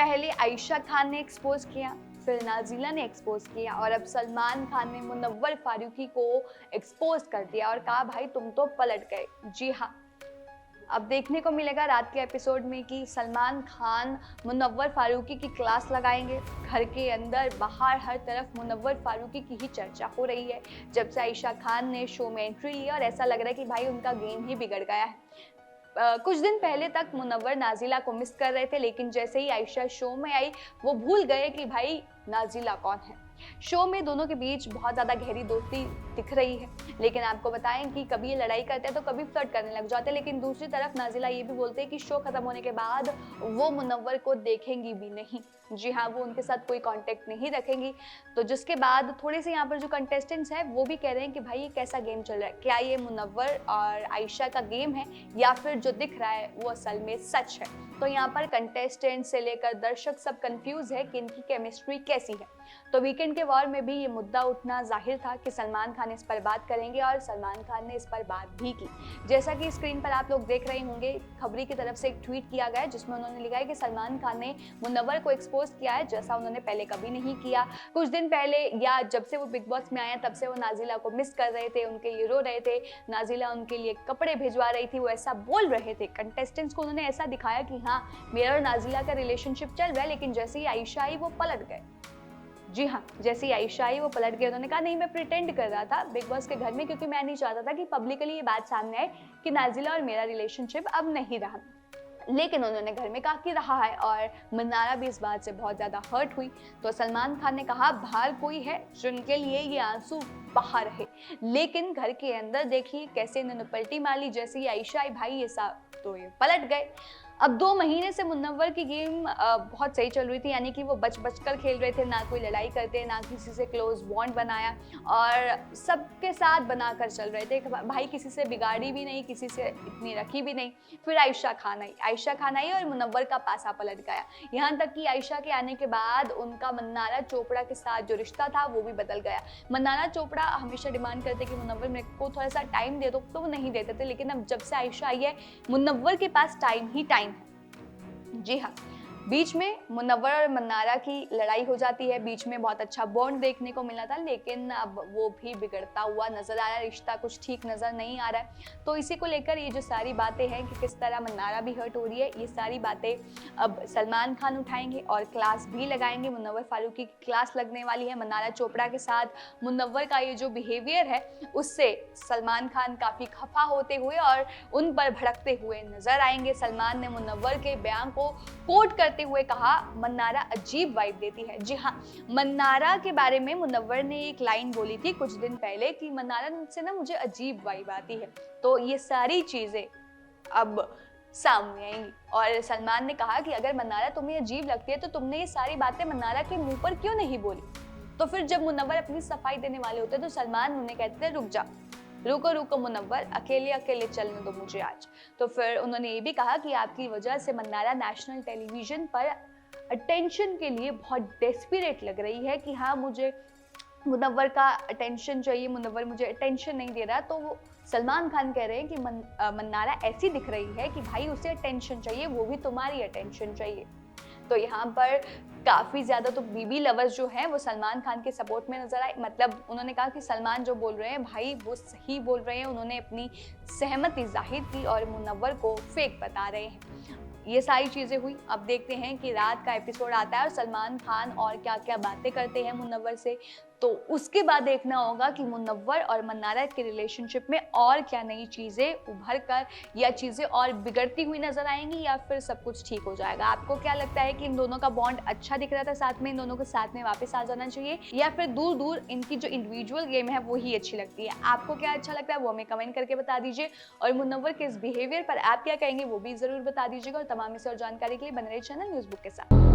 पहले आयशा खान ने एक्सपोज किया, फिर नाज़िला ने एक्सपोज किया और अब सलमान खान ने मुनव्वर फारूकी को एक्सपोज कर दिया और कहा भाई तुम तो पलट गए। जी हाँ, अब देखने को मिलेगा रात के एपिसोड में कि सलमान खान मुनव्वर फारूकी की क्लास लगाएंगे। घर के अंदर बाहर हर तरफ मुनव्वर फारूकी की ही चर्चा हो रही है जब से आयशा खान ने शो में एंट्री ली और ऐसा लग रहा है कि भाई उनका गेम ही बिगड़ गया है। कुछ दिन पहले तक मुनव्वर नाज़िला को मिस कर रहे थे, लेकिन जैसे ही आयशा शो में आई वो भूल गए कि भाई नाज़िला कौन है। शो में दोनों के बीच बहुत ज़्यादा गहरी दोस्ती दिख रही है, लेकिन आपको बताएं कि कभी ये लड़ाई करते हैं तो कभी फ्लर्ट करने लग जाते हैं। लेकिन दूसरी तरफ नाज़िला ये भी बोलते हैं कि शो खत्म होने के बाद वो मुनव्वर को देखेंगी भी नहीं। जी हाँ, वो उनके साथ कोई कांटेक्ट नहीं रखेंगी। तो जिसके बाद थोड़े से यहाँ पर जो कंटेस्टेंट्स हैं वो भी कह रहे हैं कि भाई ये कैसा गेम चल रहा है, क्या ये मुनव्वर और आयशा का गेम है या फिर जो दिख रहा है वो असल में सच है। तो यहाँ पर कंटेस्टेंट से लेकर दर्शक सब कंफ्यूज है कि इनकी केमिस्ट्री कैसी है। तो वीकेंड के वॉर में भी ये मुद्दा उठना जाहिर था कि सलमान खान इस पर बात करेंगे और सलमान खान ने इस पर बात भी की। जैसा कि स्क्रीन पर आप लोग देख रहे होंगे, खबरी की तरफ से एक ट्वीट किया गया है जिसमें उन्होंने लिखा है कि सलमान खान ने मुनव्वर को एक्सपोज किया है जैसा उन्होंने पहले कभी नहीं किया। कुछ दिन पहले या जब से वो बिग बॉस में आए तब से वो नाज़िला को मिस कर रहे थे, उनके लिए रो रहे थे, नाज़िला उनके लिए कपड़े भिजवा रही थी, वो ऐसा बोल रहे थे। कंटेस्टेंट्स को उन्होंने ऐसा दिखाया कि हाँ मेरा और नाज़िला का रिलेशनशिप चल रहा है, लेकिन जैसे ही आयशा आई वो पलट गए। जी हाँ, जैसे ही आयशा आई वो पलट गए। उन्होंने कहा नहीं मैं प्रिटेंड कर रहा था बिग बॉस के घर में, क्योंकि मैं नहीं चाहता था कि पब्लिकली ये बात सामने आए कि नाज़िला और मेरा रिलेशनशिप अब नहीं रहा। लेकिन उन्होंने घर में कहा कि रहा है और मन्नारा भी इस बात से बहुत ज़्यादा हर्ट हुई। तो सलमान खान ने कहा बाहर कोई है जिनके लिए ये आंसू बाहर है, लेकिन घर के अंदर देखिए कैसे इन्होंने पलटी मार ली। जैसे ही आयशा आई भाई ये सब तो ये पलट गए। अब 2 महीने से मुनव्वर की गेम बहुत सही चल रही थी, यानी कि वो बच कर खेल रहे थे, ना कोई लड़ाई करते, ना किसी से क्लोज बॉन्ड बनाया और सबके साथ बनाकर चल रहे थे। भाई किसी से बिगाड़ी भी नहीं, किसी से इतनी रखी भी नहीं। फिर आयशा खान आई और मुनव्वर का पासा पलट गया। यहाँ तक कि आयशा के आने के बाद उनका मन्नारा चोपड़ा के साथ जो रिश्ता था वो भी बदल गया। मन्नारा चोपड़ा हमेशा डिमांड करते कि मुनव्वर मेरे को थोड़ा सा टाइम दे दो, तो वो नहीं देते थे, लेकिन अब जब से आयशा आई है मुनव्वर के पास टाइम ही टाइम है। जी हाँ, बीच में मुनव्वर और मन्नारा की लड़ाई हो जाती है, बीच में बहुत अच्छा बॉन्ड देखने को मिला था, लेकिन अब वो भी बिगड़ता हुआ नजर आ रहा है, रिश्ता कुछ ठीक नजर नहीं आ रहा है। तो इसी को लेकर ये जो सारी बातें हैं कि किस तरह मन्नारा भी हर्ट हो रही है, ये सारी बातें अब सलमान खान उठाएंगे और क्लास भी लगाएंगे। मुनव्वर फारूकी की क्लास लगने वाली है। मन्नारा चोपड़ा के साथ मुनव्वर का ये जो बिहेवियर है उससे सलमान खान काफ़ी खफा होते हुए और उन पर भड़कते हुए नजर आएंगे। सलमान ने मुनव्वर के बयान को कोट करते हुए कहा मन्नारा अजीब वाइब देती है। जी हाँ, मन्नारा के बारे में मुनव्वर ने एक लाइन बोली थी कुछ दिन पहले कि मन्नारा से ना मुझे अजीब वाइब आती है। तो ये सारी चीजें अब सामने आएंगी और सलमान ने कहा कि अगर मन्नारा तुम्हें अजीब लगती है तो तुमने ये सारी बातें मन्नारा के मुंह पर क्यों नहीं बोली। तो फिर जब मुनव्वर अपनी सफाई देने वाले होते तो सलमान उन्हें कहते थे रुक जा, रुको मुनव्वर, अकेले चलने दो मुझे आज। तो फिर उन्होंने ये भी कहा कि आपकी वजह से मन्नारा नेशनल टेलीविजन पर अटेंशन के लिए बहुत डेस्परेट लग रही है कि हाँ मुझे मुनव्वर का अटेंशन चाहिए, मुनव्वर मुझे अटेंशन नहीं दे रहा। तो वो सलमान खान कह रहे हैं कि मन्नारा ऐसी दिख रही है कि भाई उसे अटेंशन चाहिए, वो भी तुम्हारी अटेंशन चाहिए। तो यहाँ पर काफ़ी ज़्यादा तो बीबी लवर्स जो हैं वो सलमान खान के सपोर्ट में नजर आए। मतलब उन्होंने कहा कि सलमान जो बोल रहे हैं भाई वो सही बोल रहे हैं, उन्होंने अपनी सहमति जाहिर की और मुनव्वर को फेक बता रहे हैं। ये सारी चीज़ें हुई। अब देखते हैं कि रात का एपिसोड आता है और सलमान खान और क्या क्या बातें करते हैं मुनव्वर से। तो उसके बाद देखना होगा कि मुनव्वर और मन्नारा के रिलेशनशिप में और क्या नई चीज़ें उभर कर या चीज़ें और बिगड़ती हुई नजर आएंगी या फिर सब कुछ ठीक हो जाएगा। आपको क्या लगता है कि इन दोनों का बॉन्ड अच्छा दिख रहा था साथ में, इन दोनों को साथ में वापस आ जाना चाहिए या फिर दूर दूर इनकी जो इंडिविजुअल गेम है वो ही अच्छी लगती है? आपको क्या अच्छा लगता है वो हमें कमेंट करके बता दीजिए और मुनव्वर के इस बिहेवियर पर आप क्या कहेंगे वो भी ज़रूर बता दीजिएगा। और तमाम इस और जानकारी के लिए बने रहिए चैनल न्यूज़ बुक के साथ।